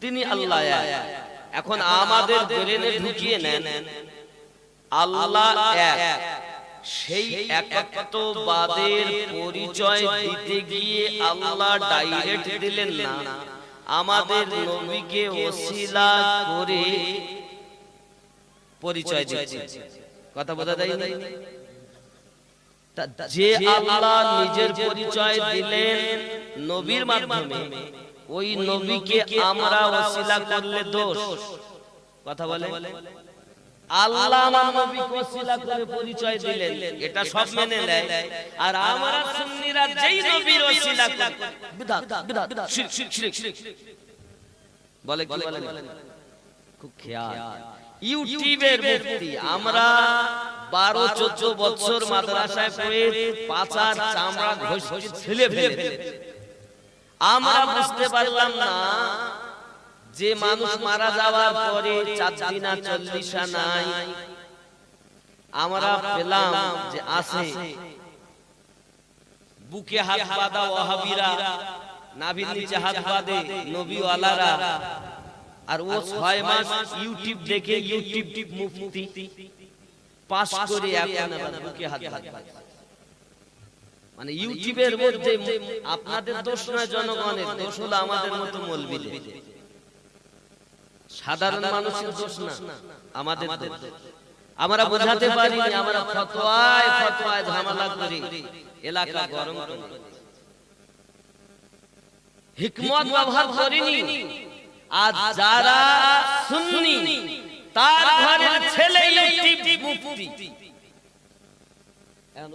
তিনি আল্লাহ এক। এখন আমাদের ব্রেনে ঢুকিয়ে নেন আল্লাহ এক, সেই একত্ববাদের পরিচয় দিতে গিয়ে আল্লাহ ডাইরেক্ট দিলেন না, আমাদের নবীকে ওসিলা করে পরিচয় দিচ্ছেন। কথা বোঝা যায় না? যে আল্লাহ নিজের পরিচয় দিলেন নবীর মাধ্যমে, ওই নবীকে আমরা ওসিলা করলে দোষ। কথা বলে আল্লাহ আমার নবীকে ওসিলা করে পরিচয় দিলেন, এটা সব মেনে নেয়। আর আমরা সুন্নিরা যেই নবীর ওসিলা করে বিদআত বিদআত শিরক শিরক শিরক বলে, কি বলে? খুব খেয়াল। ইউটিউবের মুফতি আমরা 12-14 বছর মাদ্রাসায় পড়ে পাচার চামড়া ঘষে ছেলে ফেলে আমরা বুঝতে পারলাম না যে মানুষ মারা যাওয়ার পরে 4 দিন 40 নাই, আমরা পেলাম যে আছে বুকে হাত বাঁধা ওয়াহাবিরা, নাভির নিচে হাত বাঁধে নবীওয়ালারা, আর ও 6 মাস ইউটিউব দেখে ইউটিউব মুফতি পাস করে এখন আবার বুকে হাত বাঁধে। মানে ইউটিউবের মধ্যে আপনাদের দোষ নয়, জনগণের দোষ, হলো আমাদের মতো মৌলবীদের, সাধারণ মানুষের দোষ না, আমাদের দোষ। আমরা বোঝাতে পারিনি, আমরা ফতোয়ায় ফতোয়ায় ঝামেলা করি, এলাকা গরম করি, হিকমত ব্যবহার করিনি। আর যারা সুন্নি তার ঘরের ছেলে ইউটিউব মুফতি,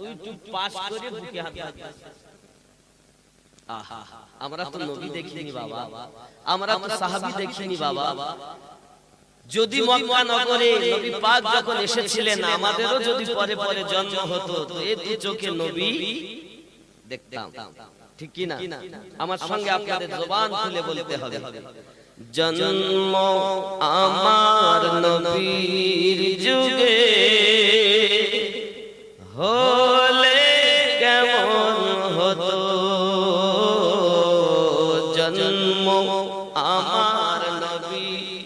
ইউটিউব পাস করে বুকে হাত বাঁধে। আহা, আমরা তো নবী দেখিনি বাবা, আমরা তো সাহাবী দেখিনি বাবা। যদি মক্কা নগরে নবী পাক যখন এসেছিলেন, আমাদেরও যদি পরে পরে জন্ম হতো, তো এই দু চোখে নবী দেখতাম, ঠিক কি না? আমার সঙ্গে আপনাদের জবান খুলে বলতে হবে, জন্ম আমার নবীর যুগে হলে কেমন হতো, জন্ম আমার নবীর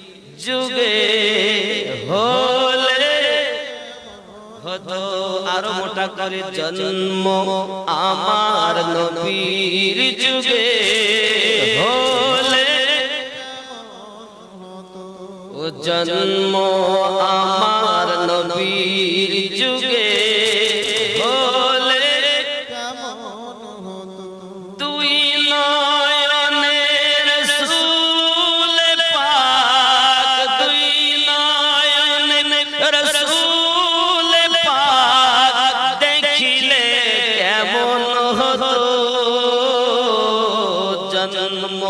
যুগে হলে হতো, আরো মোটা করে, জন্ম আমার নবীর যুগে হলে, ও জন্ম আমার নবীর যুগে হলে তুই নয়নের রাসূল পাক, তুই নয়নের রাসূল পাক দেখিলে কেমন হতো, জন্ম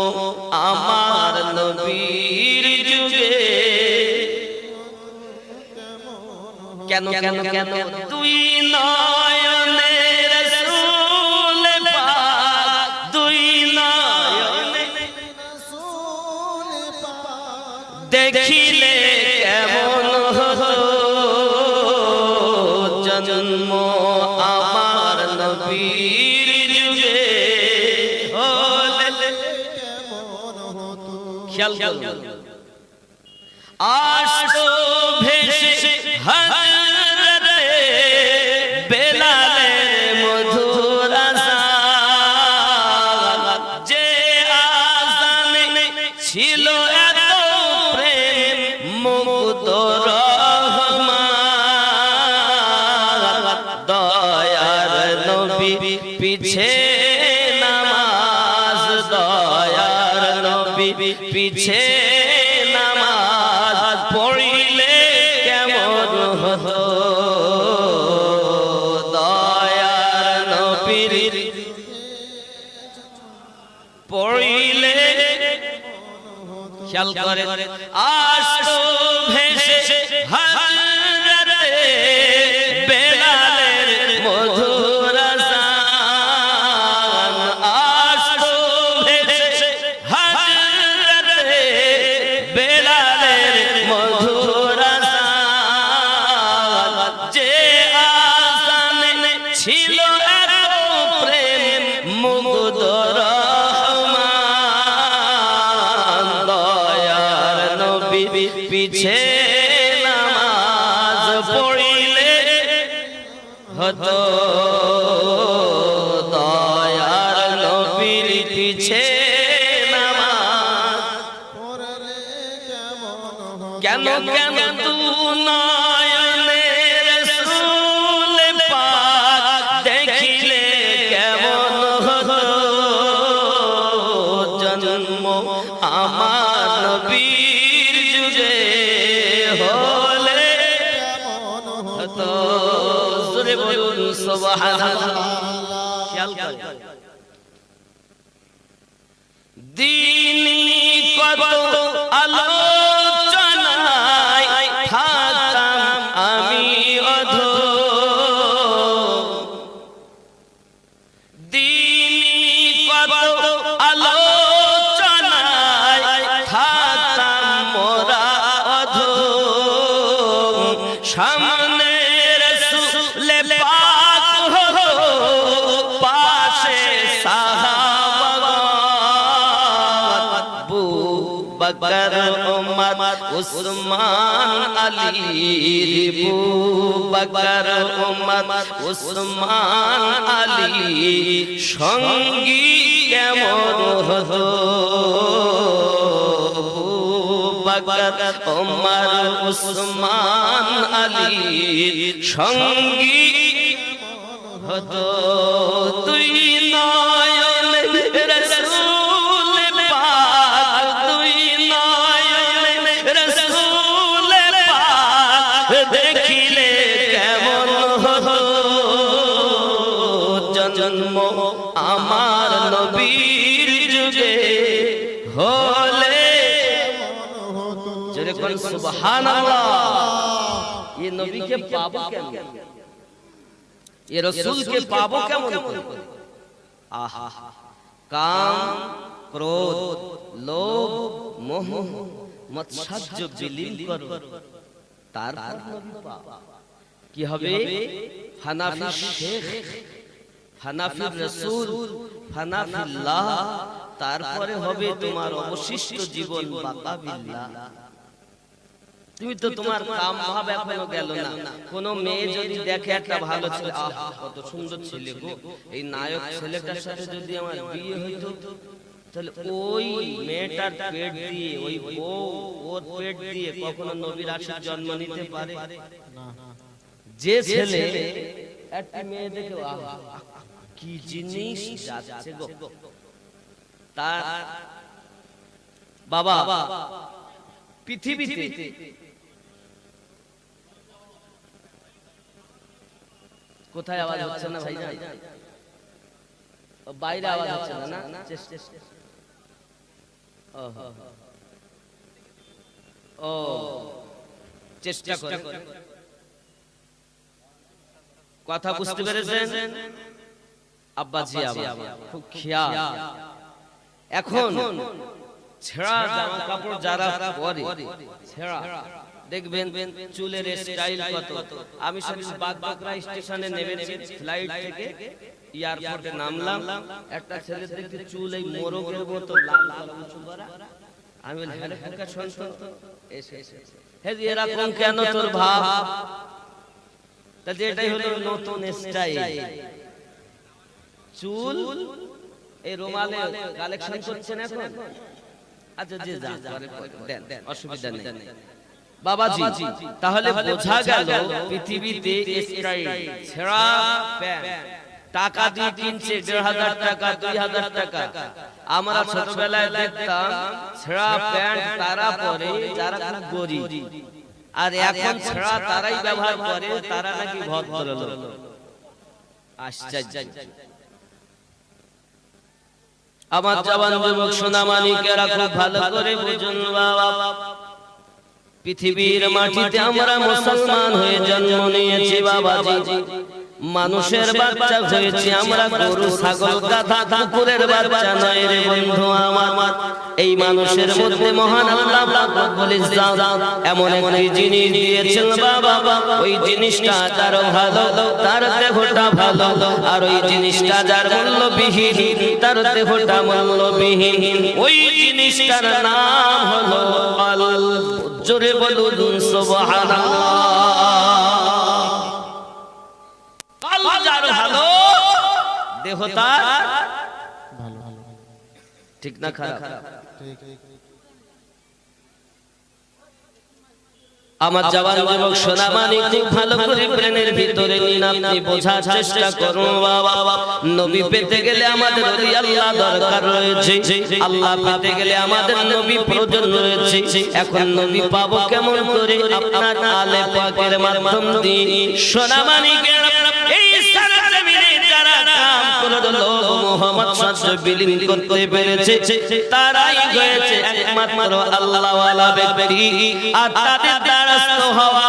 আমার নবীর যুগে। কেন কেন কেন? তুই নয়নের রাসূল পাক, তুই নয়নের রাসূল পাক দেখিলে কেমন হতো, জন্ম আমার নবীর যুগে হলে কেমন হতো। খেয়াল করুন, আসতো ভেসে হযরতে বেলালের মধুর আযান, যে আযানে ছিল এত প্রেম মুগ্ধ রহমান, দয়ার নবী পিছে নামাজ, দয়ার নবী পিছে নামাজ পড়িলে কেমন হতো, দয়ার নবীর পড়িলে। খেয়াল করে, আসতো ভেসে হযরতে বেলালের মধুর আযান, আসতো ভেসে হযরতে বেলালের মধুর আযান, যে আযানে ছিল এত প্রেম মুগ্ধ রহমান, দয়ার পিছে নামাজ পড়িলে হতো দয়ার নবীর পিছে নামাজ কেন কেন তু নয়নে রাসূল পাক দেখিলে কেমন হতো জন্ম আমার নবীর যুগে হলে কেমন হতো জোরে বলুন সুবহানাল্লাহ খেয়াল করুন দিনী কত আলোচনায় থাকতাম আমি অধম দিনী কত আলোচনায় থাকতাম মোরা অধম সামনে রাসূল পাক হতো পাশে বকর উমর উসমান আলী বু বকর উমর উসমান আলী সঙ্গী কেমন হতো বকর উমর উসমান আলী সঙ্গী হতো তুই নয়নে রাসূল পাক তুই নয়নে রাসূল পাক দেখিলে কেমন হতো জন্ম আমার নবীর যুগে হলে জোরে কোন সুবহানাল্লাহ ये नबी के पाबो কেমন ये रसूल के पाबो কেমন आहा काम क्रोध लोभ मोह मत्सर्य বিলীন করো তারপর নবী পাও কি হবে হানাফি শেখ হানাফি রাসূল হানাফিল্লাহ তারপরে হবে তোমার অবশিষ্ট জীবন বাকা বিল্লাহ তুমি তো তোমার কাম ভাব এখনো গেল না কোন মেয়ে যদি দেখে একটা ভালো ছেলে আহা কত সুন্দর ছেলে গো এই নায়ক ছেলেটার সাথে যদি আমার বিয়ে হইতো তাহলে ওই মেয়েটার পেট দিয়ে ওই বউ ওর পেট দিয়ে কখনো নবীর আশিক জন্ম নিতে পারে না যে ছেলে একটা মেয়ে দেখে আহা কি জিনিস যাচ্ছে গো তার বাবা পৃথিবীতে কোথায় আওয়াজ হচ্ছে না ভাই জান বাইরে আওয়াজ হচ্ছে না ও চেষ্টা করে কথা বুঝতে পেরেছেন আব্বাজি আবার খুব খেয়াল এখন ছেঁড়া জামা কাপড় যারা পরে ছেঁড়া দেখবেন চুলের স্টাইল কত আমি সেদিন বাগডোগরা স্টেশনে নেমেছি ফ্লাইট থেকে এয়ারপোর্টে নামলাম একটা ছেলে দেখতে চুল এই মোরগের মতো লাল লাল উঁচু করা আমি বলি হ্যাঁ ফুকা শুন তো এসে হে এরকম কেন তোর ভাব তাহলে এটাই হলো নতুন স্টাইল চুল এই রুমালে কালেকশন করছেন এখন আচ্ছা যে যা দেন অসুবিধা নেই বাবাজি তাহলে বোঝা গেল পৃথিবীতে স্টাইল ছেঁড়া প্যান্ট টাকা দিয়ে কিনছে ১৫০০ টাকা ২০০০ টাকা আমরা ছোটবেলায় দেখতাম ছেঁড়া প্যান্ট তারা পরে যারা খুব গরিব আর এখন ছেঁড়া তারাই ব্যবহার করে তারা নাকি ভদ্রলোক আশ্চর্য আমার জওয়ান যুবক সোনা মানিকেরা খুব ভালো করে বুঝুন বাবা পৃথিবীর মাটিতে আমরা মুসলমান হয়ে জন্ম নিয়েছি বাবাজি মানুষের বাচ্চা হয়েছি আমরা গরু ছাগল গাধা কুকুরের বাচ্চা নয় রে বন্ধু আমার এই মানুষের মধ্যে মহান আল্লাহ রব্বুল ইজ্জত এমন একটি জিনিস দিয়েছেন বাবা ওই জিনিসটা তার ভালো তার দেহটা ভালো আর ওই জিনিসটা যার মূল্যবিহীন তার দেহটা মূল্যবিহীন ওই জিনিসটার নাম হলো কলব জোরে বলুন সুবহানাল্লাহ। কাল যার ভালো দেহ তার ভালো, ঠিক না খারাপ? আমার জওয়ান যুবক সোনা মানিক খুব ভালো করে প্রেমের ভিতরে নিন, আপনি বোঝার চেষ্টা করুন বাবা। নবী পেতে গেলে আমাদের ওলি আল্লাহ দরকার রয়েছে, আল্লাহ পেতে গেলে আমাদের নবী প্রয়োজন রয়েছে। এখন নবী পাবো কেমন করে? আপনার আলে পাকের মাধ্যম দিয়ে। সোনা মানিকের এই সারা জমিনে যারা কাম করলো মুহাম্মদ সাল্লাল্লাহু বিলীন করতে পেরেছে, তারাই হয়েছে একমাত্র আল্লাহ ওয়ালা ব্যক্তি। আর তাদের দ্বারস্থ হওয়া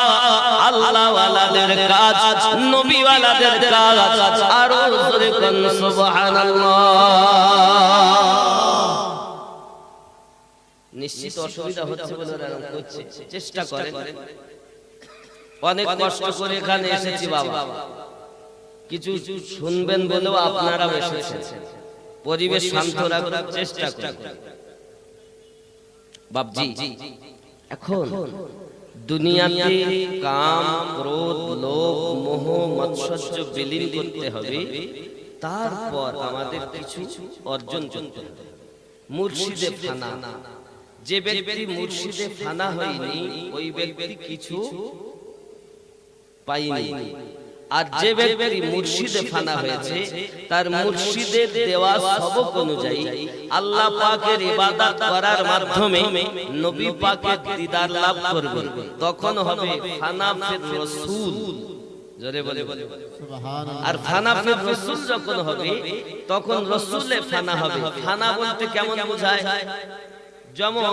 আল্লাহ ওয়ালাদের কাজ, নবী ওয়ালাদের কাজ। আর জোরে কোন সুবহানাল্লাহ। নিশ্চিত অসুবিধা হচ্ছে বলে আরাম করছে, চেষ্টা করেন। অনেক কষ্ট করে এখানে এসেছি বাবা, কিছু শুনবেন বলেও আপনারাও এসেছেন। পরিবেশ শান্ত রাখার চেষ্টা করুন বাপজি। এখন দুনিয়াতে কাম, ক্রোধ, লোভ, মোহ, মাৎসর্য বিলীন করতে হবে। তারপর আমাদের কিছু অর্জন করতে হবে। মুর্শিদে ফানা, যে ব্যক্তি মুর্শিদে ফানা হয়নি ওই ব্যক্তি কিছু পায়নি। আর যে ব্যক্তি মুর্শিদে ফানা হয়েছে তার মুর্শিদের দেওয়া সবক অনুযায়ী আল্লাহ পাকের ইবাদত করার মাধ্যমে নবী পাকের দিদার লাভ করবে। তখন হবে ফানা ফির রাসূল, জোরে বলে সুবহানাল্লাহ। আর ফানা ফির রাসূল যখন হবে তখন রাসূলে ফানা হবে। ফানা বলতে কেমন বোঝায়? যেমন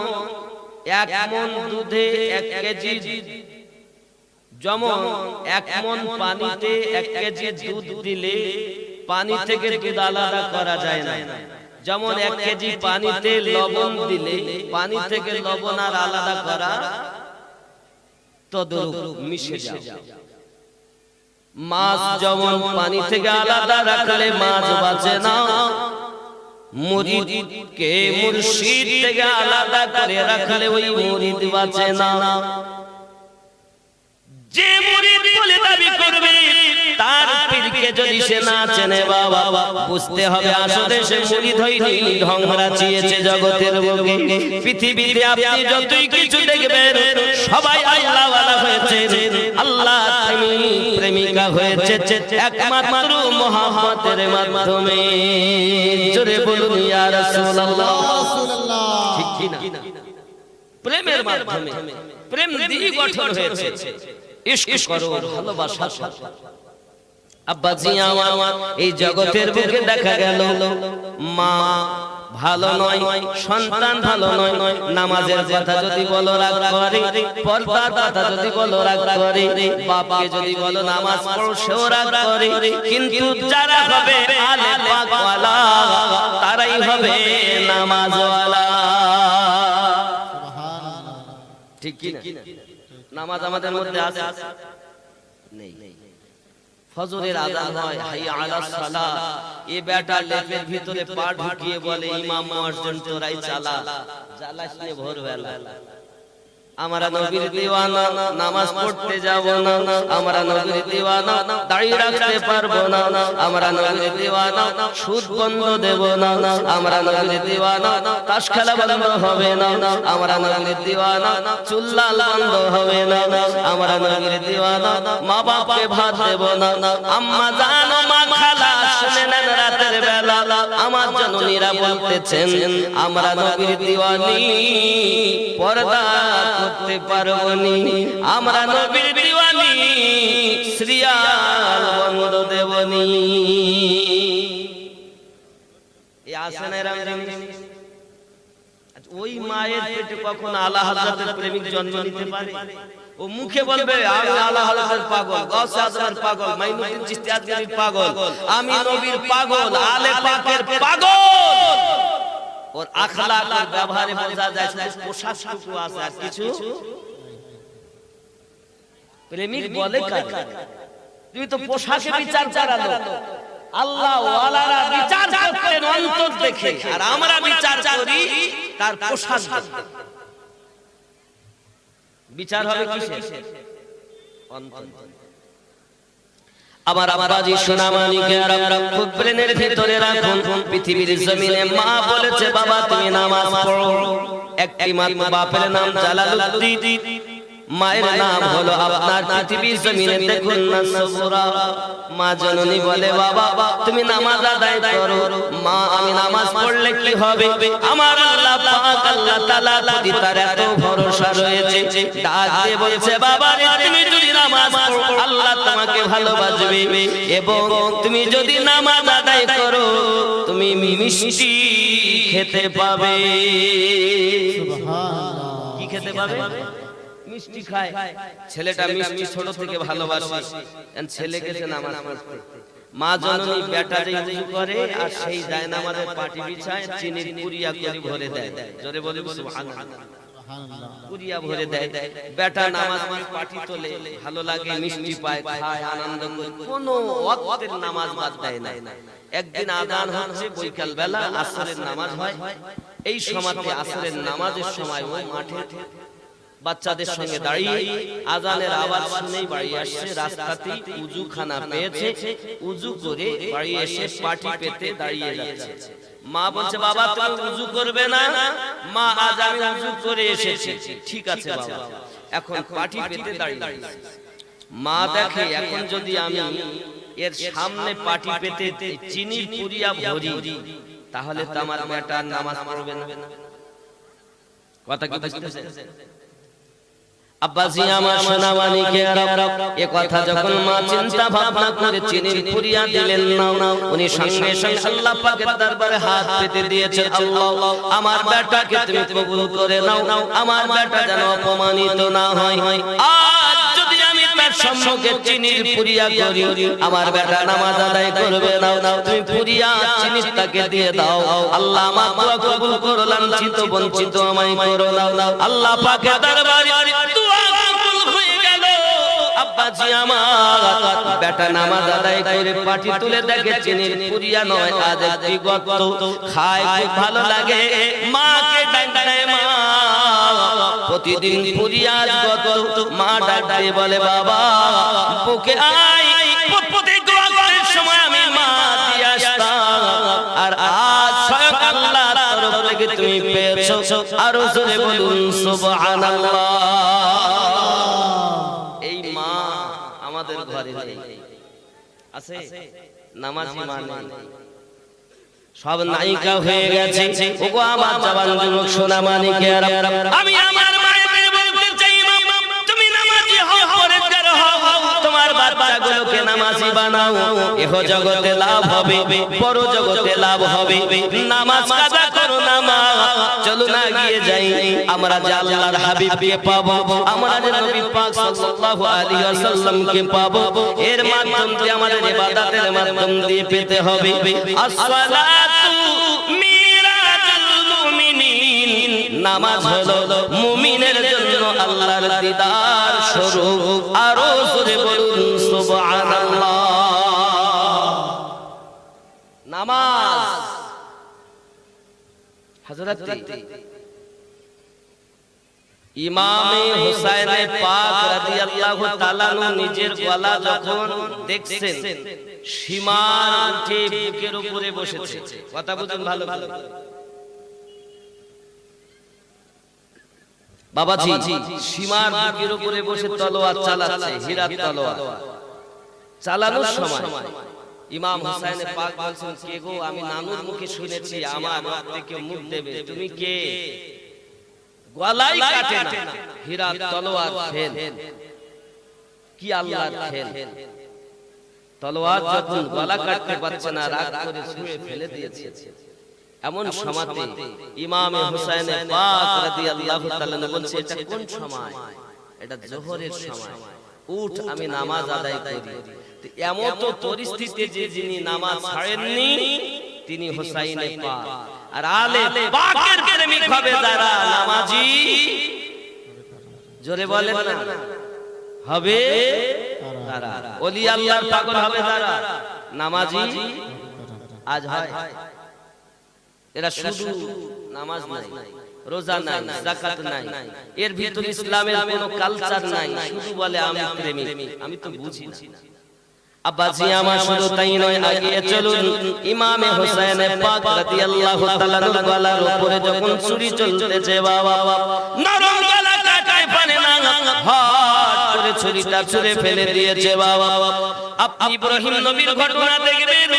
1 মণ দুধে 1 কেজি, যেমন 1 মণ পানিতে 1 কেজি দুধ দিলে পানি থেকে দুধ আলাদা করা যায় না। যেমন 1 কেজি পানিতে লবণ দিলে পানি থেকে লবণ আর আলাদা করা তদ্রূপ মিশে যায়। মাছ যেমন পানি থেকে আলাদা রাখলে মাছ বাঁচে না, মুরিদকে মুর্শিদ থেকে আলাদা করে রাখলে ওই মুরিদ বাঁচে না। যে মুরিদ বলে দাবি করবে তার পীরকে যদি সে না চেনে বাবা, বুঝতে হবে আসলে সে মুরিদ হয়নি, ঢং রাচিয়েছে জগতের বুকে। পৃথিবীতে আপনি যতই কিছু দেখবেন সবাই আল্লাহ ওয়ালা হয়েছে, আল্লাহ প্রেমিকা হয়েছে একমাত্র মুহাম্মদের মাধ্যমে। জোরে বলুন ইয়া রাসূলুল্লাহ। ঠিক কি না? প্রেমের মাধ্যমে, প্রেম দিয়ে গঠন হয়েছে। ইশক করো, ভালোবাসা। আব্বাজি আমার এই জগতের বুকে দেখা গেল মা ভালো নয়, সন্তান ভালো নয়, নামাজের কথা যদি বলো রাগ করে, পর্দার কথা যদি বলো রাগ করে, বাপকে যদি বলো নামাজ পড়ো সেও রাগ করে। কিন্তু যারা হবে আলে পাক ওয়ালা তারাই হবে নামাজওয়ালা। সুবহানাল্লাহ। ঠিক কি না? নামাজ আমাদের মধ্যে আছে নেই। ফজরের আযান হয়, হাইয়া আলাস সালাহ, এই বেটা লেপের ভিতরে পা ঢুকিয়ে বলে ইমাম মুয়াজ্জিন তোরাই চালা, জ্বালাস নে ভোরবেলা। আমরা নবীর দিওয়ানা, নামাজ পড়তে যাব না। আমরা নবীর দিওয়ানা, দাড়ি রাখতে পারবো না। আমরা নবীর দিওয়ানা, সুদ বন্ধ দেব না। আমরা নবীর দিওয়ানা, তাস খেলা বন্ধ হবে না। আমরা নবীর দিওয়ানা, চুল লাল বন্ধ হবে না। আমরা নবীর দিওয়ানা, মা বাপকে ভাত দেব না। আম্মা জানো মা খালা শুনে নেন রাতের বেলা আমার জননীরা বলতেছেন আমরা নবীর দিওয়ানি, পর্দা করতে পারবো নি। আমরা নবীর দিওয়ানি, সিরিয়াল বন্ধ দেবনি। এই আসেনের ওই মায়ের পেটে কখন আলা হযরতের প্রেমিক জন্ম নিতে পারে? ও মুখে বলবে আমি আলা হযরতের পাগল, গাউসে আজমের পাগল, মাইনুদ্দিন চিশতি আজমিরির পাগল, আমি নবীর পাগল, আলে পাকের পাগল। ওর আখলাক আর ব্যবহারে বোঝা যায় শুধু পোশাকটুকু আছে আর কিছু। প্রেমিক বলে কাকে? তুমি তো পোশাকে বিচার করালো। আল্লাহ ওয়ালারা বিচার করতেন অন্তর দেখে, আর আমরা বিচার করি তার পোশাক দেখে। বিচার হবে কিসের? অন্তর। আমার আব্বাজি সোনামানিকেরা খুব ব্রেনের ভিতরে রাখুন, পৃথিবীর জমিনে মা বলেছে বাবা তুমি নামাজ পড়ো, একটি মাত্র বাপের নাম জালালউদ্দিন, মায়ের নাম হলো আপনার পৃথিবীর জমিনে দেখুন না সবরা। মা জননী বলে বাবা তুমি নামাজ আদায় করো। মা আমি নামাজ পড়লে কি হবে? আমার আল্লাহ পাক আল্লাহ তাআলা যদি তার এত ভরসা রয়েছে, ডাক দিয়ে বলছে বাবা রে তুমি যদি নামাজ পড়ো আল্লাহ তোমাকে ভালোবাসবে, এবং তুমি যদি নামাজ আদায় করো তুমি মিষ্টি খেতে পাবে। সুবহানাল্লাহ। কি খেতে পাবে? মিষ্টি খায়। ছেলেটা মিষ্টি ছোট থেকে ভালোবাসে, ছেলে গেছে নামাজ পড়তে। মা জননী বেটা যে উযু করে আর সেই যায় নামাজের পাটি বিছায়, চিনির পুরিয়া করে ভরে দেয়। জোরে বলে সুবহানাল্লাহ। পুরিয়া ভরে দেয়। বেটা নামাজ পাটি তোলে, ভালো লাগে, মিষ্টি পায়, খায়, আনন্দ করে, কোনো ওয়াক্তের নামাজ বাদ দেয় না। একদিন আযান হচ্ছে বৈকাল বেলা, আসরের নামাজ হয়। এই সময়তে আসরের নামাজের সময় ওই মাঠে বাচ্চাদের সঙ্গে দাঁড়িয়ে আযানের আওয়াজ শুনেই বাড়ি আসছে। রাস্তাতেই উযুখানা পেয়েছে, উযু করে বাড়ি এসে পাটি পেতে দাঁড়িয়ে যাচ্ছে। মা বলছে বাবা তুমি উযু করবে না? মা আজ আমি উযু করে এসেছি। ঠিক আছে বাবা। এখন পাটি পেতে দাঁড়িয়ে। মা দেখে এখন যদি আমি এর সামনে পাটি পেতে চিনি পুরিয়া ভরি তাহলে তো আমার বেটা নামাজ পড়বে না। কথা কি বুঝতেছেন? আব্বাজি আমার সোনামানিকেরা এ কথা যখন মা চিন্তা ভাবনা করে চিনির পুরিয়া দিলেন না, উনি সঙ্গে সঙ্গে আল্লাহ পাকের দরবারে হাত পেতে দিয়েছেন, আল্লাহ আমার বেটাকে তুমি কবুল করে নাও, আমার বেটা যেন অপমানিত না হয়। আজ যদি আমি তার সম্মুখে চিনির পুরিয়া করি আমার বেটা নামাজ আদায় করবে না, তুমি পুরিয়া চিনি তাকে দিয়ে দাও। আল্লাহ আমার দোয়া কবুল করো, লাঞ্ছিত বঞ্চিত আমায় করো না। আল্লাহ পাকের দরবারে আব্বাজি আমার বেটা নামাজ আদায় করে পাটি তুলে দেখে চিনির পুরিয়া নয়, আজ বিগত খায়, খুব ভালো লাগে। মাকে ডাকে, মা প্রতিদিন পুরিয়া আজ গত। মা ডাকে বলে বাবা বুকে আয়, প্রত্যেক দোয়া করার সময় আমি মা দিয়ে আসতাম, আর আজ স্বয়ং আল্লাহর তরফ থেকে তুমি পেয়েছো। আরো জোরে বলুন সুবহানাল্লাহ। আমাদের ঘরে আছে নামাজি মা নেই, সব নায়িকা হয়ে গেছে। ওগো আমার জওয়ান যুবক সোনামানিকেরা, আমি আমার মায়েদের বলতে চাই তুমি নামাজি হও, পরেজগার হও, তোমার বাচ্চাগুলোকে নামাজি বানাও। ইহ জগতে লাভ হবে, পর জগতে লাভ হবে। নামাজ কাজা করো না মা। চলো না গিয়ে যাই, আমরা যে আল্লাহর হাবিবকে পাবো, আমরা যে নবী পাক সাল্লাল্লাহু আলাইহি ওয়াসাল্লামকে পাবো, এর মাধ্যম দিয়ে আমাদের ইবাদতের মাধ্যম দিয়ে পেতে হবে। আসসালাতু মিরাজুল মুমিনিন, নামাজ হলো মুমিনের জন্য আল্লাহর দিদার স্বরূপ। আরো জোরে বলুন সুবহানাল্লাহ। নামাজ হযরত ইমামে হুসাইন পাক রাদিয়াল্লাহু তাআলা নিজের গলা যখন দেখছেন সীমার উঠে বুকের উপরে বসেছে। কথা বুঝুন ভালো করে বাবাজি, সীমার বুকের উপরে বসে তলোয়ার চালাচ্ছে, হীরার তলোয়ার চালানোর সময় ইমাম হুসাইন পাক বলছেন কে গো? আমি নানুর মুখে শুনেছি আমার রক্তে কেউ মুখ দেবে, তুমি কে? গলাই কাটে না, হীরার তলোয়ার ফেল। কি আল্লাহর খেল! তলোয়ার যখন গলা কাটতে পারছে না, রাগ করে ছুঁড়ে ফেলে দিয়েছে। এমন সময়তে ইমামে হুসাইন পাক রাদিয়াল্লাহু তাআলা বলছে এটা কোন সময়? এটা যোহরের সময়, উঠ আমি নামাজ আদায় করি। এমন তো পরিস্থিতিতে যে যিনি নামাজ ছাড়েননি তিনি হুসাইন পাক। আর আলে পাকের প্রেমিক হবে যারা নামাজি, জোরে বলেন না, হবে তারা। ওলি আল্লাহর পাগল হবে যারা নামাজি আজ হয়। এরা শুধু নামাজ নাই, রোজা নাই, যাকাত নাই, এর ভিতর ইসলামের কোনো কালচার নাই, শুধু বলে আমি প্রেমিক। আমি তো বুঝি না আব্বাজি আমার, শুধু তাই নয়, আগিয়ে চলুন ইমামে হোসেন পাক রাদিয়াল্লাহু তাআলা এর গলার উপরে যখন ছুরি চলতেছে, বাবা নরম গলা কাটায় পারে না, হট করে ছুরিটা ছুঁড়ে ফেলে দিয়েছে। বাবা আপনি ইব্রাহিম নবীর ঘটনা দেখবেন,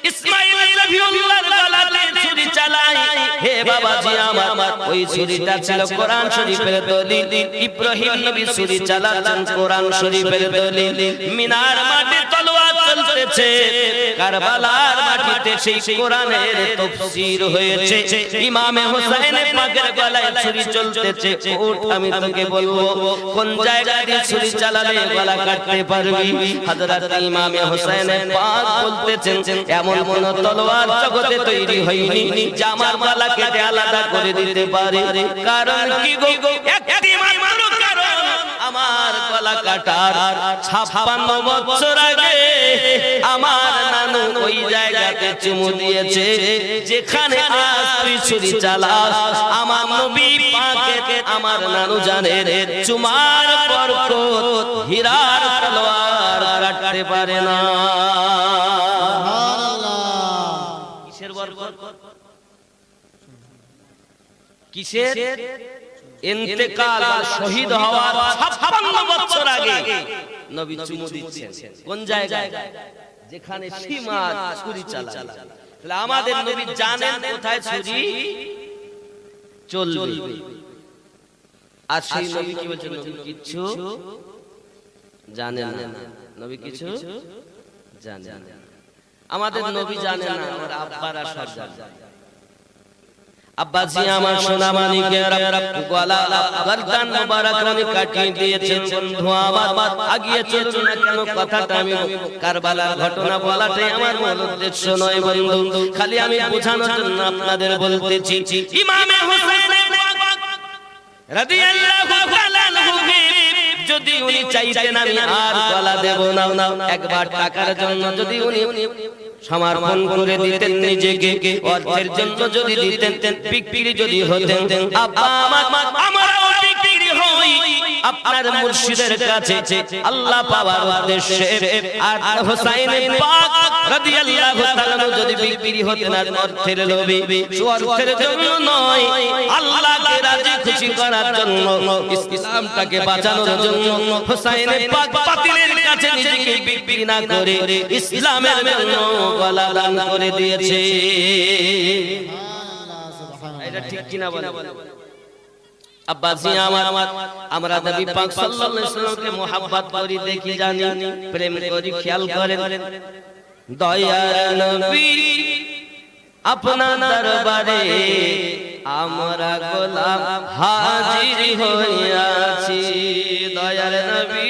ইসমাঈল নবীর গলাতে ছুরি চালায়। হে বাবাজি আমার, ওই ছুরিটা ছিল কোরআন শরীফের দলিল। ইব্রাহিম নবী ছুরি চালাচ্ছেন কোরআন শরীফের দলিল। মিনার মাঠে তলোয়ার চলতেছে, কারবালার মাটিতে সেই কোরআনের তাফসীর হয়েছে। ইমামে হোসেন পাকের গলায় ছুরি চলতেছে। ওঠ, আমি তোকে বলবো কোন জায়গা দিয়ে ছুরি চালালে গলা কাটতে পারবি। হযরত ইমামে হোসেন পাক বলতেছেন, এমন কোন তলোয়ার জগতে তৈরি হয়নি যা আমার গলা কেটে আলাদা করে দিতে পারে। কারণ কি গো, একটি মাত্র কারণ, আমার গলা কাটার 56 বছর আগে আমার নানু ওই জায়গাতে চুমু দিয়েছে যেখানে আজ তুই ছুরি চালাস। আমার নবী পাকে আমার নানু জানে চুমার বরকত হীরার তলোয়ার কাটতে পারে না। কিসের বরকত? কিসের? ইন্তেকাল বা শহীদ হওয়ার 56 বছর আগে নবী চুমু দিচ্ছেন। কোন জায়গায়? যেখানে সীমা ছুরি চালায়। তাহলে আমাদের নবী জানেন কোথায় ছুরি চলবে। আর সেই নবী কি বলছেন? নবী কিছু জানেন না। নবী কিছু জানেন না। আমাদের নবী জানেন না, আমার আব্বারা সব জানেন। আব্বাজি আমার সোনা মানিকেরা গলা গর্দান মোবারক উনি কাটিয়ে দিয়েছেন। বন্ধু আমার, আগিয়ে চলুন না কেন, কথাটা আমি কারবালার ঘটনা বলাটাই আমার মূল উদ্দেশ্য নয় বন্ধু, খালি আমি বোঝানোর জন্য আপনাদের বলতেছি। ইমামে হোসেন রাদিয়াল্লাহু তাআলা আনহু যদি উনি চাইতেন আমি আর গলা দেব না, একবার টাকার জন্য যদি উনি সমর্পণ করে দিতেন নিজেকে, অর্থের জন্য যদি দিতেন, বিক্রি যদি হতেন, আব্বা আমরাও বিক্রি হই আপনার মুর্শিদের কাছে আল্লাহ পাওয়ার উদ্দেশ্যে। আর হোসেন পাক রাদিয়াল্লাহু তাআলা যদি বিক্রি হতেন আর অর্থের লোভে, অর্থের জন্য নয়, আল্লাহকে রাজি খুশি করার জন্য, ইসলামটাকে বাঁচানোর জন্য হোসেন পাক বাতিলের কাছে নিজেকে বিক্রি না করে ইসলামের জন্য গলা দান করে দিয়েছে। এটা ঠিক কিনা বলেন? আব্বাজি আমার, আমরা নবী পাক সাল্লাল্লাহু আলাইহি ওয়াসাল্লামকে মুহাব্বত করি, দেখি, জানি, প্রেম করি, খেয়াল করেন। দয়ার নবী আপনার দরবারে আমরা গোলাম হাজির হইয়াছি। দয়ার নবী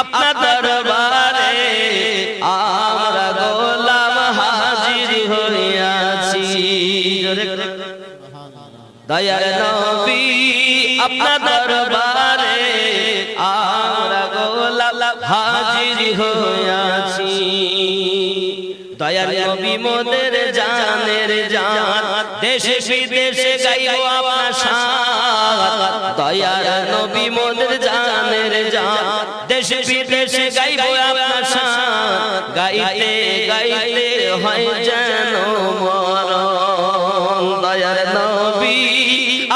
আপনার দরবারে আমরা গোলাম হাজির হইয়াছি। দয়ার নবী আপনার দরবারে আমরা গোলাম হাজির হইয়াছি। দয়ার নবী মোদের জানের জান, দেশে বিদেশে গাইবো আপনার শান। দয়ার নবী মোদের জানের জান, দেশে বিদেশে গাইবো আপনার শান। গাইতে গাইতে হয় যেন মরণ। দয়ার নবী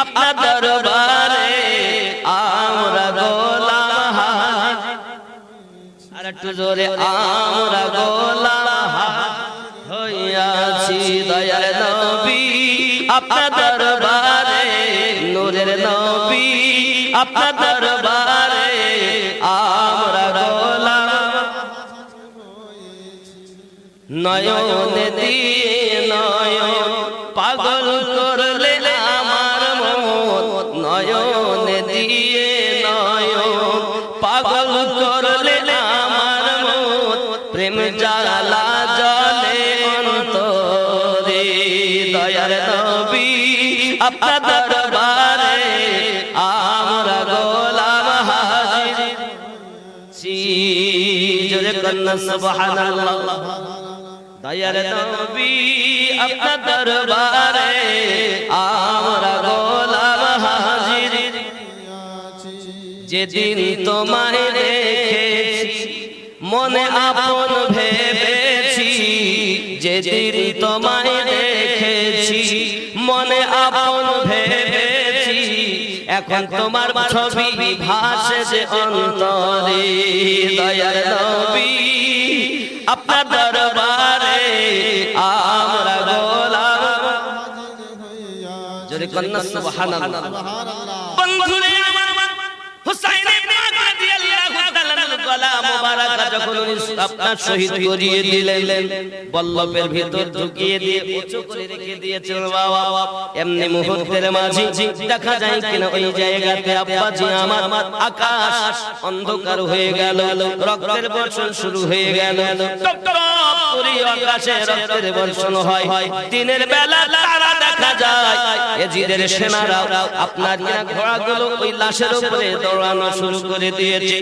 আপনার দরবারে আমরা গোলাম হাজির, আর একটু জোরে, আমরা গোলাম হইয়াছি। দয়ার নবী আপনার দরবারে, নূরের নবী আপনার দরবারে আমরা গোলাম। নয়ন দিয়ে নয়ন পাগল করলে আমার মন, নয়ন দিয়ে নয়ন পাগল করলে আমার মন। প্রেম জ্বালা জলে অন্তরে। দয়ার নবী আপনার দরবারে আমরা গোলাম হাজির। জোরে কন্না সুবহানাল্লাহ। দয়ার নবী আপনার দরবারে আমরা গোলাম হাজির যেদিন তোমায় দেখেছি মনে আপন ভেবেছি যেদিন তোমায় দেখেছি মনে আপন ভেবেছি এখন তোমার ছবি ভাসে যে অন্তরে দয়ার নবী আপনার দরবারে আমরা গোলাম জোরে কন্না সুবহানাল্লাহ বন্ধুরে আমার হুসাইন ইবনে আলী রাদিয়াল্লাহু তাআলার গলা মোবারক যখন আপনার শহীদ করিয়ে দিলেন বল্লভের ভিতর ঢুকিয়ে দিয়ে উঁচু করে রেখে দিয়েছেন বাবা এমনি মুহূর্তের মাঝে দেখা যায় কিনা ওই জায়গাতে আব্বাজি আমার আকাশ অন্ধকার হয়ে গেল রক্তের বর্ষণ শুরু হয়ে গেল টপ টপ করে আকাশে রক্তের বর্ষণ হয় দিনের বেলা তারা দেখা যায় এজিদের সেনারা আপনার কিনা ঘোড়াগুলো ওই লাশের উপরে দৌড়ানো শুরু করে দিয়েছে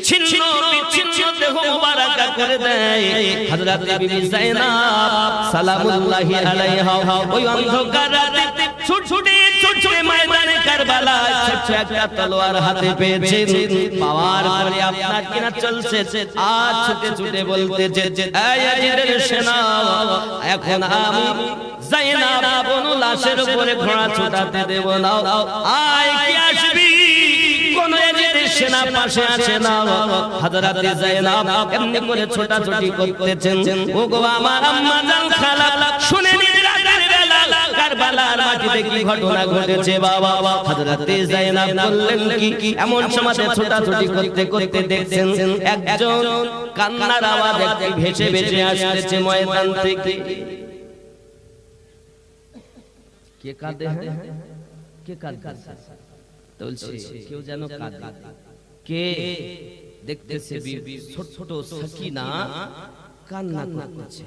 ছিন্ন বিচ্ছিন্ন দেহ মোবারক করে দেয় হযরত বিবি যায়েনব সালামুল্লাহি আলাইহা ওই অন্ধকার রাতে ছুটছুটে ময়দানে কারবালায় ছোট্ট একটা তলোয়ার হাতে পেয়েছেন পাওয়ার পরে আপনার কিনা চলছে আর ছুটে ছুটে বলতেছে এই এজিদের সেনা এখন আমি যায়েনব বনু লাশের উপরে ঘোড়া ছোটাতে দেব না আয় কি আসবি কোন এজিদের সেনা পাশে আসে না হযরত যায়েনব এমনি করে ছোটাছুটি করতেছেন ওগো আমার আম্মা জান খালা শুনে নিন রাতের বেলা কারবালার মাটিতে কি ঘটনা ঘটেছে বাবা হযরত যায়েনব বললেন কি এমন সময় ছোটাছুটি করতে করতে দেখছেন একজন কান্নার আওয়াজ একটি ভেসে ভেসে আসছে ময়দান থেকে কে কাঁদে কে কাঁদছে বলছে কেউ যেন কাঁদে কে দেখতেছে ছোট ছোট সাকিনা কান্না করছে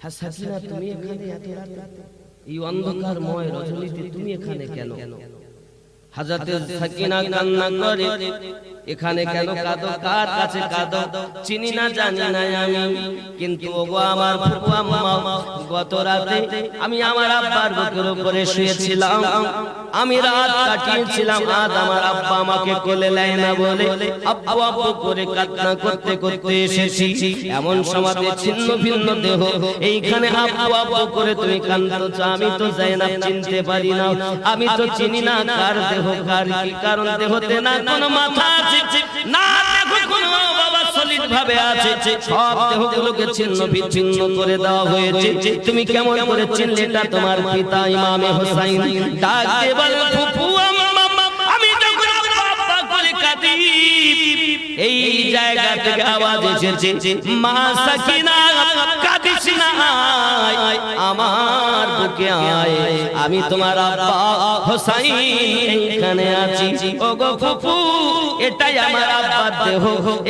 হ্যাঁ সাকিনা তুমি এখানে এত রাতে এই অন্ধকারময় রজনীতে তুমি এখানে কেন হযরত সাকিনা কান্না করে এখানে কেন কাঁদো কার কাছে কাঁদো চিনি না জানি না আমি কিন্তু ওগো আমার ফুফু আম্মা গত রাতে আমি আমার আব্বার বুকের উপরে শুয়েছিলাম আমি রাত কাটিয়েছিলাম আজ আমার আব্বা আমাকে কোলে নেয় না বলে আব্বু আব্বু করে কান্না করতে করতে এসেছি এমন সময় ছিন্ন ভিন্ন দেহ এইখানে আব্বু আব্বু করে তুমি কাঁদছো আমি তো যায়েনব চিনতে পারি না আমি তো চিনি না কার দেহ কার কি কারণ দেহতে না কোনো মাথা আছে না দেখো কোনো বাবা সলিড ভাবে আছে সব দেহগুলোকে ছিন্ন বিচ্ছিন্ন করে দেওয়া হয়েছে তুমি কেমন করে চিনলে এটা তোমার পিতা ইমামে হোসেন ডাক দিয়ে বলে ফুফু আম্মা আমি যখন আব্বা করে কাঁদি এই জায়গা থেকে আওয়াজ এসেছে মা সাকিনা কাঁদিস না আয় আমার বুকে আয় আমি তোমার আব্বা হোসেন এখানে আছি ওগো ফুফু এটাই আমার আব্বার দেহ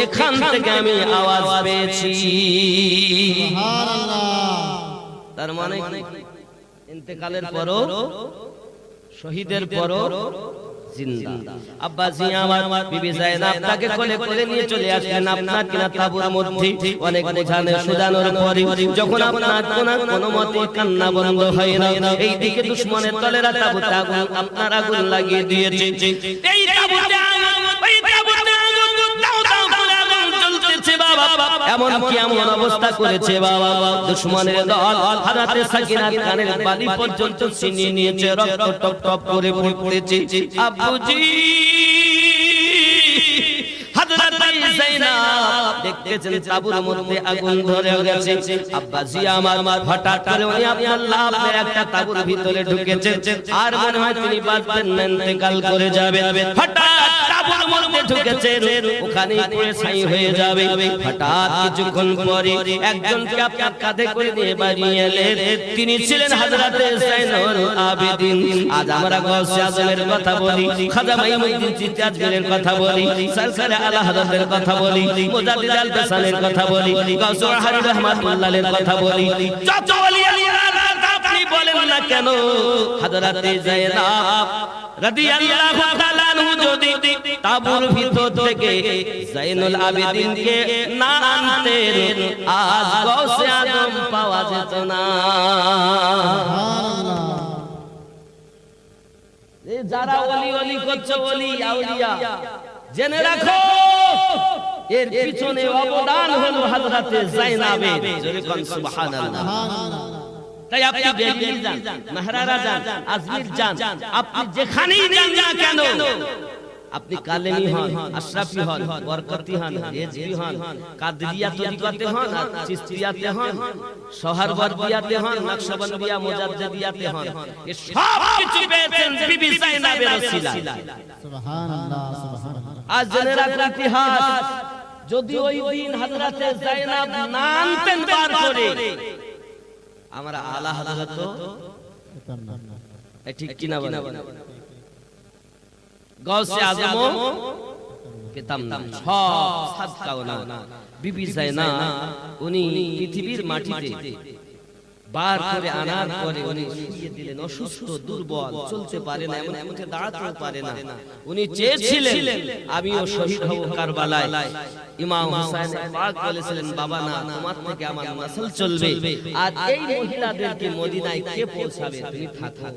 এখান থেকে আমি আওয়াজ পেয়েছি সুবহানাল্লাহ তার মানে ইন্তেকালের পরও শহীদের পরও জিন্দা আব্বাজি আমার বিবি যায়েনব তাকে কোলে কোলে নিয়ে চলে আসলেন আপনার কিনা তাঁবুর মধ্যে অনেক বোঝানো সুজানোর পরে যখন আপনার কোনো মতে কান্না বন্ধ হয় না এইদিকে দুশমনের দলেরা তাঁবুতে আগুন আপনার আগুন লাগিয়ে দিয়েছে এই তাঁবুতে এমন কি এমন অবস্থা করেছে বাবা দুশমনের দল হযরত সাকিনার কানের বালি পর্যন্ত ছিনিয়ে নিয়েছে রক্ত টপ টপ করে পড়তেছে আব্বুজি হযরত যায়েনব দেখতেছেন তাঁবুর মধ্যে আগুন ধরে গেছে আব্বাজি আমার হঠাৎ করে উনি আল্লাহ আপনার একটা তাঁবুর ভিতরে ঢুকেছেন আর মনে হয় তিনি বাঁচবেন না ইন্তেকাল করে যাবেন হঠাৎ তাঁবুর মধ্যে ঢুকেছেন ওখানে পুরো ছাই হয়ে যাবে হঠাৎ কিছুক্ষণ পরে একজনকে আপনার কাঁধে করে নিয়ে বাড়ি এলেন তিনি ছিলেন হযরত যায়েনুল আবেদিন আজ আমরা গাউসে আজমের কথা বলি খাজা মাইমুদ্দিন চিশতি আজমেরের কথা বলি সরকারে আলা হযরতের কথা বলি মুজাদ্দিদ আল বেসানের কথা বলি গাউসুল হারি রহমাতুল্লাহর কথা বলি যত ওলি আল্লাহর কথা আপনি বলেন না কেন হযরত যায়েনব রাদিয়াল্লাহু তাআলা আনহু যদি তাবুর ভিতর থেকে জাইনুল আবেদিনকে না আনতেন আজ গৌসে আজম পাওয়া যেত না। যারা ওলি ওলি করছে, ওলি আউলিয়া, জেনে রাখো এর পিছনে অবদান হলো হযরতে যায়েনাবের। জোরে কোন সুবহানাল্লাহ। তাই আপনি দিল্লি যান, মেহরারা যান, আজমির যান, আপনি যেখানেই যান না কেন, আপনি কালেমি হন, আশরাফি হন, বরকতি হন, রেজভি হন, কাদরিয়া তরিকতে হন, চিশতিয়াতে হন, সোহরওয়ার্দিয়াতে হন, নকশবন্দিয়া মুজাদ্দিদিয়াতে হন, এই সব কিছু পেয়েছেন বিবি যায়েনাবের ওসিলায়। সুবহানাল্লাহ, সুবহানাল্লাহ। আজ জেনে রাখুন ইতিহাস, যদি ওই দিন হযরতে যায়েনাব না আনতেন বার করে, আমরা আলা হযরত ঠিক কিনা বলেন, গৌসে আজম পেতাম না, সব সাদকাও না। বিবি যায়েনাব উনি পৃথিবীর মাটিতে বার করে আনার পরে উনি শুইয়ে দিলেন, অসুস্থ, দুর্বল, চলতে পারে না, এমন এমন দাঁড়াতেও পারে না। উনি চেয়েছিলেন আমিও শহীদ হব কারবালায়। ইমাম হুসাইন পাক বলেছিলেন, বাবা না, তোমার থেকে আমার নসল চলবে। আর এই মহিলাদেরকে মদিনায় কে পৌঁছাবে, তুমি থাকো।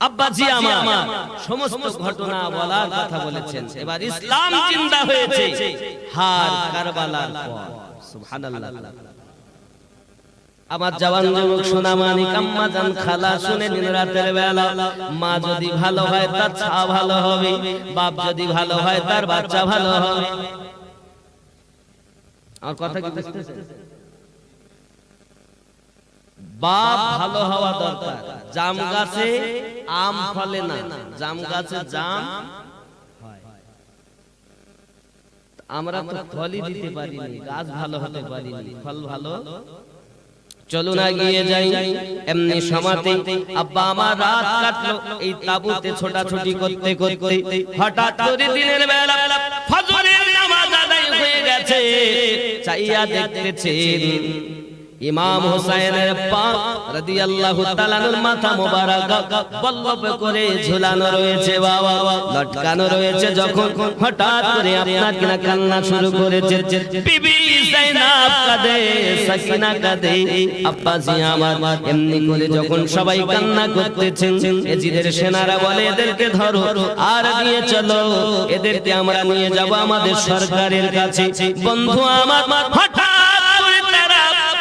আব্বাজি আমার সমস্ত ঘটনা বলার কথা বলেছেন। এবার ইসলাম জিন্দা হয়েছে হার কারবালার পর। সুবহানাল্লাহ। আমার জওয়ান যুবক সোনামানি আম্মা জান, খালা শুনে নিন, রাতের বেলা মা যদি ভালো হয় তার ছা ভালো হবে, বাপ যদি ভালো হয় তার বাচ্চা ভালো হবে। আর কথা কি বুঝতেছেন? বাপ ভালো হওয়া দরকার। জাম গাছে আম ফলে না, জাম গাছে জাম হয়। আমরা তো ফলই দিতে পারিনি, গাছ ভালো হতে পারিনি, ফল ভালো। চলুন এগিয়ে যাই। এমনি সময়তে আব্বা আমার রাত কাটলো এই তাবুতে ছোটাছুটি করতে করতে। হঠাৎ করে দিনের বেলা ফজরের নামাজ আদায় হয়ে গেছে, চাইয়া দেখতেছেন ইমাম হুসাইনের পা রাদিয়াল্লাহু তাআলা আনহুর মাথা মোবারক বল্লভ করে ঝুলানো রয়েছে, বাবা লটকানো রয়েছে। যখন হঠাৎ করে আপনার কিনা কান্না শুরু করেছে, বিবি যায়েনাব কাঁদে, সাকিনা কাঁদে, আব্বাজি আমার। এমনি করে যখন সবাই কান্না করতেছেন, এজিদের সেনারা বলে, এদেরকে ধরো আর নিয়ে চলো, এদেরকে আমরা নিয়ে যাব আমাদের সরকারের কাছে। বন্ধু আমার, হঠাৎ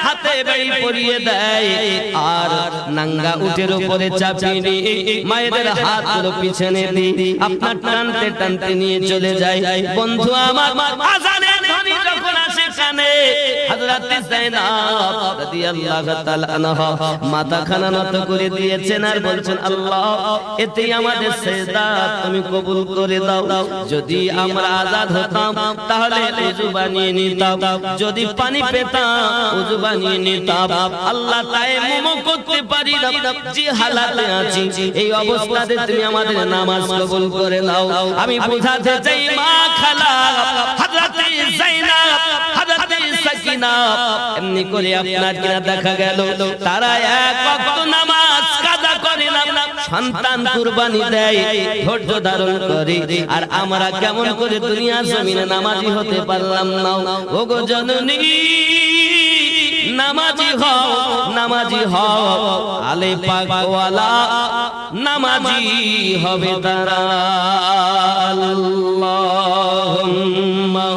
হাতে বেড়ি পরিয়ে দেয় আর নাঙ্গা উটের উপরে চাপিয়ে মায়েদের হাতগুলো পিছনে দিয়ে আপনার টানতে টানতে নিয়ে চলে যায়। বন্ধু আমার, আযানের ধ্বনি যখন আসে কানে, হযরতে যায়েনাব রাদিয়াল্লাহু তাআলা আনহা মাথাখানা নত করে দিয়েছেন আর বলছেন, আল্লাহ এতেই আমাদের সেজদা তুমি কবুল করে দাও। যদি আমরা আজাদ হতাম তাহলে ওযু বানিয়ে নিতাম, যদি পানি পেতাম ওযু বানিয়ে নিতাম। আল্লাহ তায়াম্মুম করতে পারি না, যে হালাতে আছি এই অবস্থাতে তুমি আমাদের নামাজ কবুল করে নাও। আমি বুঝাতে চাই মা, খালা, হযরতে যায়েনাব, হযরতে সাকিনা, এমনি করে আপনার কিনা দেখা গেল তারা এক ওয়াক্ত নামাজ কাজা করে না, সন্তান কুরবানি দেয়, ধৈর্য ধারণ করে। আর আমরা কেমন করে দুনিয়া জমিনে নামাজি হতে পারলাম না? ওগো জননী, নামাজি হও, নামাজি হও, আলে পাক ওয়ালা নামাজি হবে তারা। আল্লাহুম্মা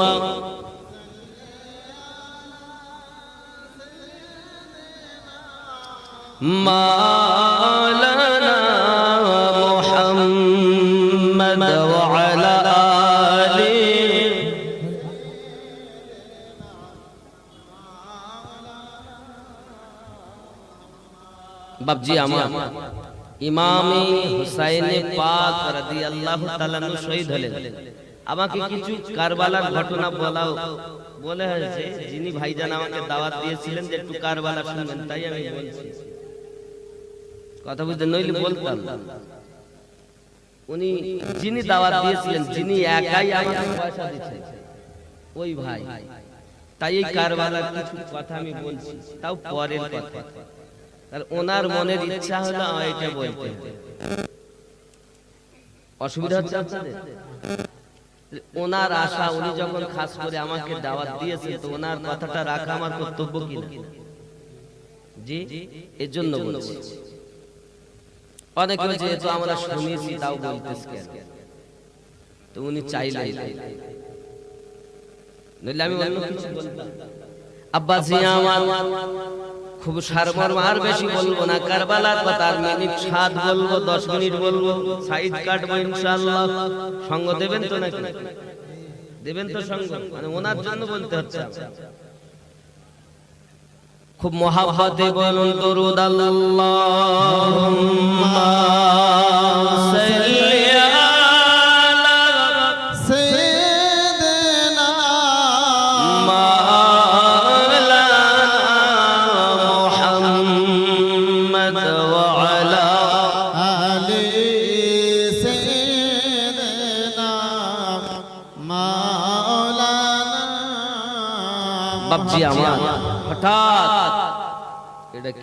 মাওলানা মুহাম্মদ ওয়া আলা আলিহি। বাবজি আমার ইমামে হুসাইনে পাক রাদিয়াল্লাহু তাআলা আনহু শহীদ হলেন। আমাকে কিছু কারবালার ঘটনা বলে হয়েছে, যিনি ভাইজান আমাকে দাওয়াত দিয়েছিলেন যে একটু কারবালা শুনবেন, তাই আমি বলছি। কথা বুঝতে নইলে বলতাম। উনি যিনি দাওয়াত দিয়েছিলেন, যিনি একাই আমাকে পয়সা দিয়েছেন, ওই ভাই। তাই এই কারবালার কিছু কথা আমি বলছি, তাও পরের কথা। আর ওনার মনের ইচ্ছা হলো এটা বলতে। অসুবিধা হচ্ছে আপনাদের? ওনার আশা, উনি যখন খাস করে আমাকে দাওয়াত দিয়েছে, তো ওনার কথাটা রাখা আমার কর্তব্য কিনা? জি, এর জন্য বলছি। অনেকে যেহেতু আমরা শুনেছি তাও বলতেছি, তো উনি চাইলেন, নইলে আমি অন্য কিছু বলতাম। আব্বাসি আমার খুব সারমর্ম, আর বেশি বলবো না। কারবালার কথা আর মিনিট 7 বলবো, 10 মিনিট বলবো, সাইড কাটবো ইনশাআল্লাহ। সঙ্গ দেবেন তো নাকি? দেবেন তো সঙ্গ? মানে ওনার জন্য বলতে হচ্ছে। খুব মহাব্বতে বলুন দরুদ আল্লাহুম্মা সাল্লি আলা সাইয়্যিদিনা মাওলানা মুহাম্মদ ওয়া আলা আলি সাইয়্যিদিনা মাওলানা। বাপজি আমার হঠাৎ এটা কি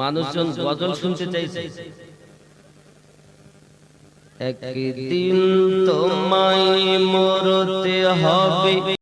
মানুষজন গজল শুনতে চাইছে। একদিন তোমায় মরতে হবে।